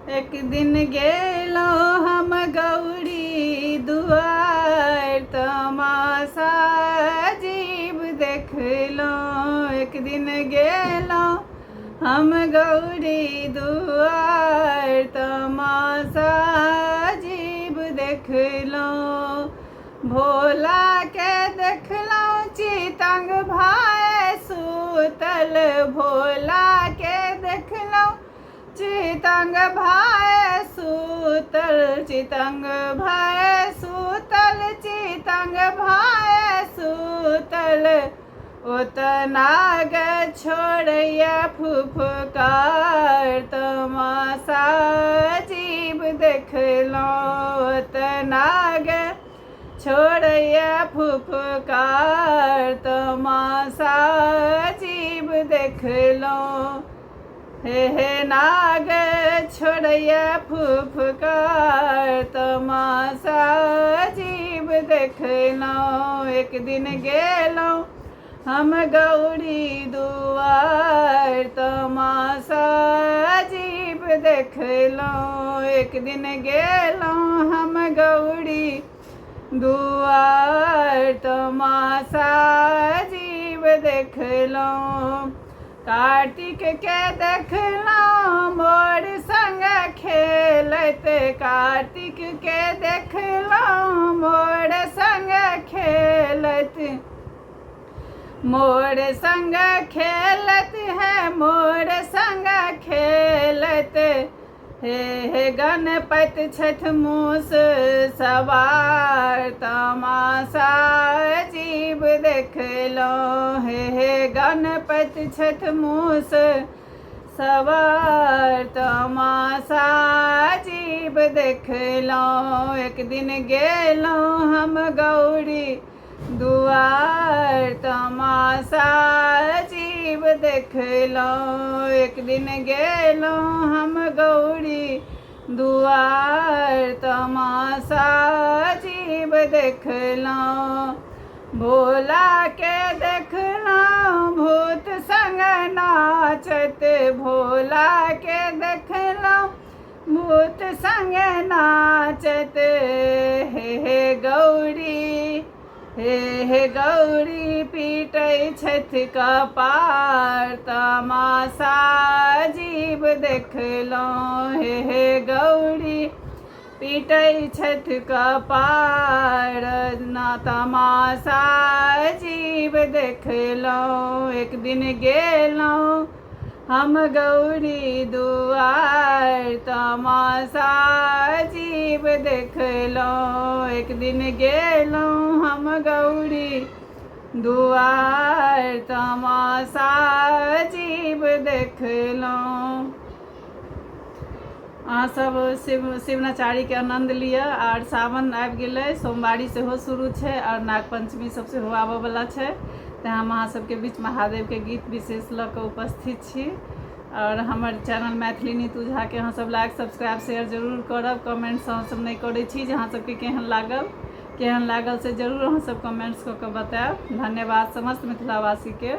एक दिन गेलो हम गौरी दुआर, तमाशा अजीब देखलो। एक दिन गेलो हम गौरी दुआर, तमाशा अजीब देखलो। भोला के देखलो चितंग भाई सूतल, भोला के देखलो चितंग भाई सूतल, चितंग भाई सूतल, चितंग भाई सूतल। ओतनाग छोड़िया फुफकार, तमाशा अजीब देखलो। ओतनाग छोड़िया फुफकार, तमाशा अजीब देखलो। हे नाग छोड़िया फुफकार, तमाशा अजीब देखलो। एक दिन गेलो हम गौरी दुआर, तमाशा अजीब देखलो। एक दिन गेलो हम गौरी दुआर, तमाशा अजीब देखलो। कार्तिक के देखलो मोर संग खेलत, कार्तिक के देखलो मोर संग खेलत, मोर संग खेलत है, मोर संग खेलत। हे गणपति छठ मूस सवार, तमाशा अजीब देखलो। हे गणपति छठ मूस सवार, तमाशा अजीब देखलो। एक दिन गेलो हम गौरी दुआर, तमाशा अजीब देखलो। एक दिन गेलो हम गौरी दुआर, तमाशा अजीब देखलो। भोला के देखलो भूत संग नाचत, भोला के देखलो भूत संग नाचत। हे गौरी, हे गौरी पीटै छथि कपार, तमाशा अजीब देखलो। हे गौरी पीटै छथि कपार, ना तमाशा अजीब देखलो। एक दिन गेलो हम गौरी दुआर, तमाशा अजीब देखलो। एक दिन गेलो हम गौरी दुआर, तमाशा अजीब देखलो। अहाँ सब शिवनाचारी के आनंद लिअ। और सावन आबि गेलै, सोमवारी सेहो शुरू छै और नाग पंचमी सब सेहो आबऽ वाला छै, तेँ हम अहाँ सबके बीच महादेव के गीत विशेष लऽ कऽ उपस्थित छी। और हमर चैनल मैथिली नीतू झा के अहाँ सब लाइक सब्सक्राइब शेयर जरूर करब। कमेंट्स अहाँ सब नहीं करै छी जे अहाँ सबके केहन लागल से जरूर अहाँ सब कमेंट्स कऽ के बताएब। धन्यवाद समस्त मिथिलावासी के।